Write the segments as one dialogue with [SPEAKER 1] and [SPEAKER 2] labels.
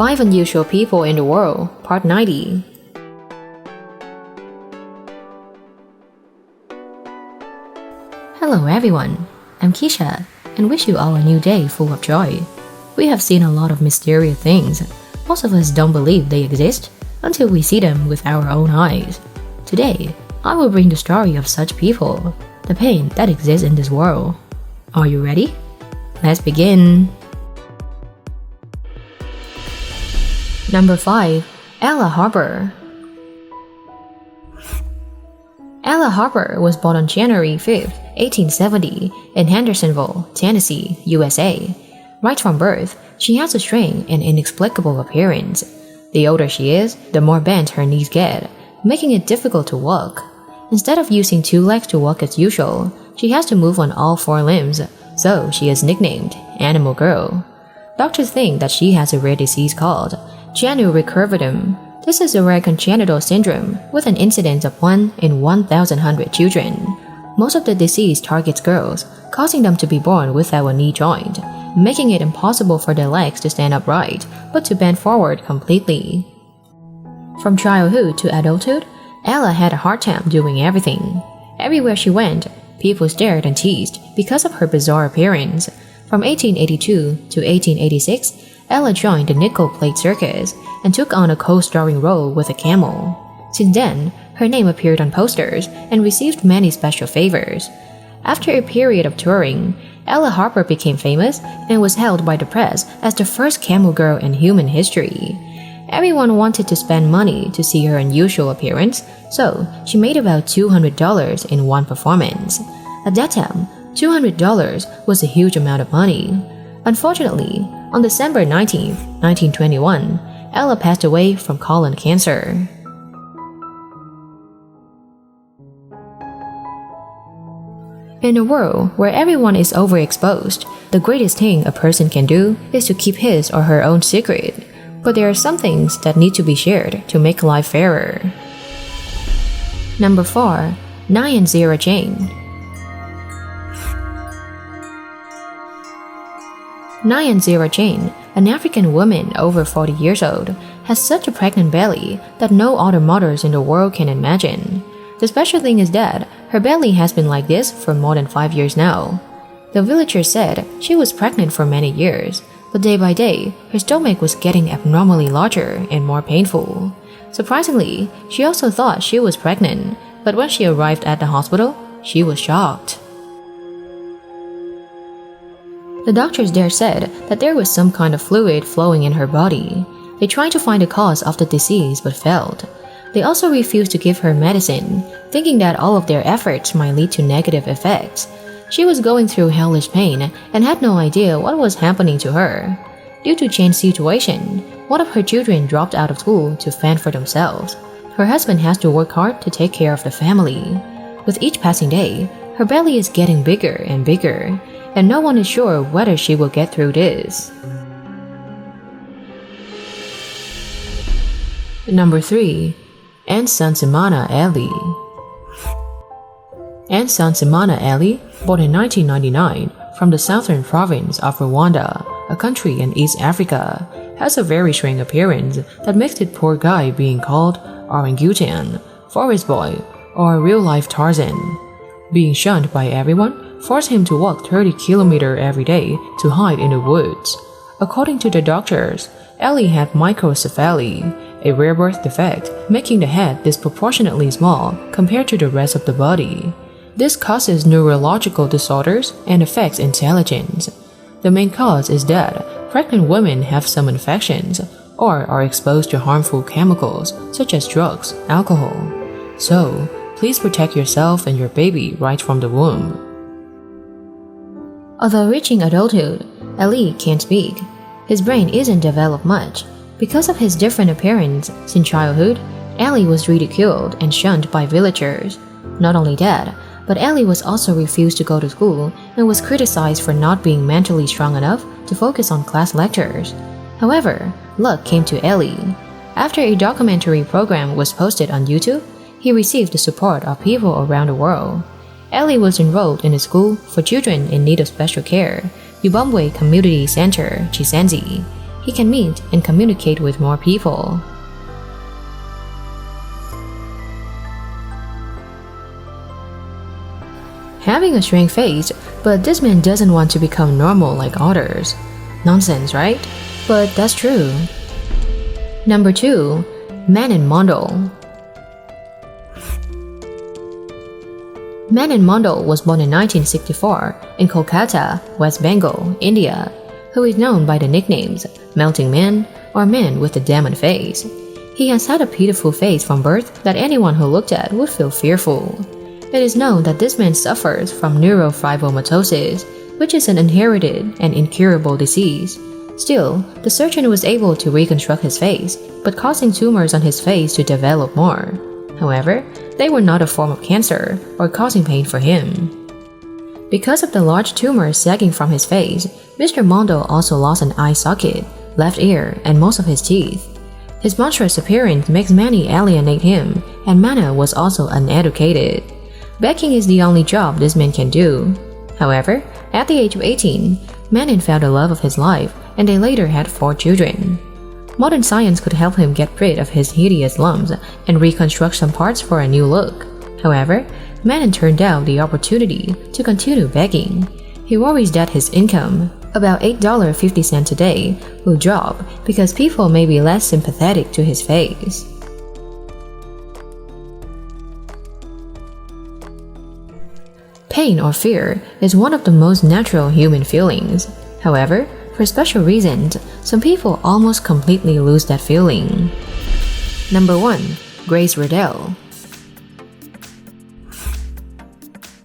[SPEAKER 1] 5 Unusual People in the World, Part 90. Hello everyone, I'm Keisha, and wish you all a new day full of joy. We have seen a lot of mysterious things. Most of us don't believe they exist until we see them with our own eyes. Today, I will bring the story of such people, the pain that exists in this world. Are you ready? Let's begin. Number 5. Elie Harper. Elie Harper was born on January 5, 1870, in Hendersonville, Tennessee, USA. Right from birth, she has a strange and inexplicable appearance. The older she is, the more bent her knees get, making it difficult to walk. Instead of using 2 legs to walk as usual, she has to move on all 4 limbs, so she is nicknamed Animal Girl. Doctors think that she has a rare disease called genu recurvatum. This is a rare congenital syndrome with an incidence of 1 in 1,100 children. Most of the disease targets girls, causing them to be born without a knee joint, making it impossible for their legs to stand upright, but to bend forward completely. From childhood to adulthood, Elie had a hard time doing everything. Everywhere she went, people stared and teased because of her bizarre appearance. From 1882 to 1886, Elie joined the nickel plate circus and took on a co-starring role with a camel. Since then, her name appeared on posters and received many special favors. After a period of touring, Elie Harper became famous and was hailed by the press as the first camel girl in human history. Everyone wanted to spend money to see her unusual appearance, so she made about $200 in one performance. At that time, $200 was a huge amount of money. Unfortunately, on December 19, 1921, Elie passed away from colon cancer. In a world where everyone is overexposed, the greatest thing a person can do is to keep his or her own secret. But there are some things that need to be shared to make life fairer. Number 4. Nyanzira Jane. Nyanzira Jane, an African woman over 40 years old, has such a pregnant belly that no other mothers in the world can imagine. The special thing is that her belly has been like this for more than 5 years now. The villagers said she was pregnant for many years, but day by day, her stomach was getting abnormally larger and more painful. Surprisingly, she also thought she was pregnant, but when she arrived at the hospital, she was shocked. The doctors there said that there was some kind of fluid flowing in her body. They tried to find the cause of the disease but failed. They also refused to give her medicine, thinking that all of their efforts might lead to negative effects. She was going through hellish pain and had no idea what was happening to her. Due to Jane's situation, one of her children dropped out of school to fend for themselves. Her husband has to work hard to take care of the family. With each passing day, her belly is getting bigger and bigger, and no one is sure whether she will get through this. Number 3. Nsansimana Elie. Nsansimana Elie, born in 1999 from the southern province of Rwanda, a country in East Africa, has a very strange appearance that makes it poor guy being called orangutan, forest boy, or real-life Tarzan. Being shunned by everyone forced him to walk 30 kilometers every day to hide in the woods. According to the doctors, Elie had microcephaly, a rare birth defect, making the head disproportionately small compared to the rest of the body. This causes neurological disorders and affects intelligence. The main cause is that pregnant women have some infections or are exposed to harmful chemicals such as drugs, alcohol. So, please protect yourself and your baby right from the womb. Although reaching adulthood, Elie can't speak. His brain isn't developed much. Because of his different appearance since childhood, Elie was ridiculed and shunned by villagers. Not only that, but Elie was also refused to go to school and was criticized for not being mentally strong enough to focus on class lectures. However, luck came to Elie. After a documentary program was posted on YouTube, he received the support of people around the world. Elie was enrolled in a school for children in need of special care, Ubambwe Community Center, Chisenzi. he can meet and communicate with more people. Having a shrink face, but this man doesn't want to become normal like others. Nonsense, right? But that's true. Number 2. Mannan Mondal. Mannan Mondal was born in 1964 in Kolkata, West Bengal, India, who is known by the nicknames Melting Man or Man with the Demon Face. He has had a pitiful face from birth that anyone who looked at would feel fearful. It is known that this man suffers from neurofibromatosis, which is an inherited and incurable disease. Still, the surgeon was able to reconstruct his face, but causing tumors on his face to develop more. However, they were not a form of cancer or causing pain for him. Because of the large tumors sagging from his face, Mr. Mondal also lost an eye socket, left ear, and most of his teeth. His monstrous appearance makes many alienate him, and Mannan was also uneducated. Begging is the only job this man can do. However, at the age of 18, Mannan found the love of his life, and they later had 4 children. Modern science could help him get rid of his hideous lumps and reconstruct some parts for a new look. However, Mannan turned down the opportunity to continue begging. He worries that his income, about $8.50 a day, will drop because people may be less sympathetic to his face. Pain or fear is one of the most natural human feelings. However, for special reasons, some people almost completely lose that feeling. Number 1. Grace Riddell.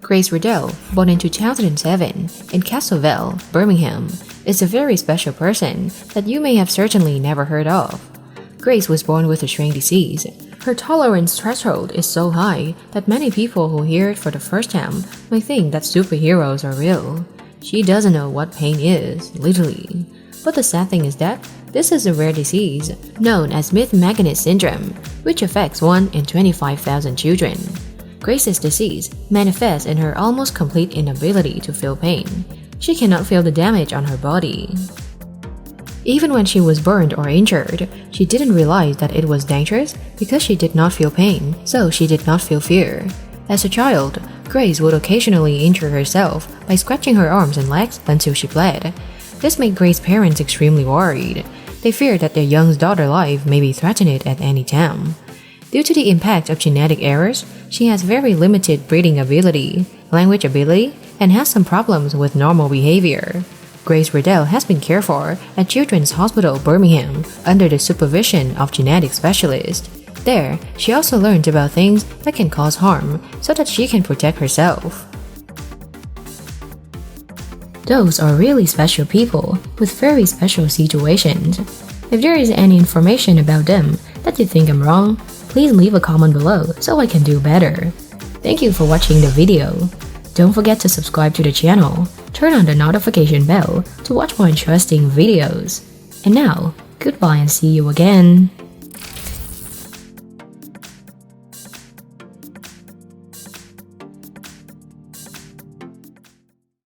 [SPEAKER 1] Grace Riddell, born in 2007 in Castleville, Birmingham, is a very special person that you may have certainly never heard of. Grace was born with a shrink disease. Her tolerance threshold is so high that many people who hear it for the first time may think that superheroes are real. She doesn't know what pain is, literally. But the sad thing is that this is a rare disease known as Smith-Magenis syndrome, which affects 1 in 25,000 children. Grace's disease manifests in her almost complete inability to feel pain. She cannot feel the damage on her body. Even when she was burned or injured, she didn't realize that it was dangerous because she did not feel pain, so she did not feel fear. As a child, Grace would occasionally injure herself by scratching her arms and legs until she bled. This made Grace's parents extremely worried. They feared that their young daughter's life may be threatened at any time. Due to the impact of genetic errors, she has very limited breathing ability, language ability, and has some problems with normal behavior. Grace Riddell has been cared for at Children's Hospital Birmingham under the supervision of genetic specialists. There, she also learned about things that can cause harm so that she can protect herself. Those are really special people with very special situations. If there is any information about them that you think I'm wrong, please leave a comment below so I can do better. Thank you for watching the video. Don't forget to subscribe to the channel, turn on the notification bell to watch more interesting videos. And now, goodbye and see you again.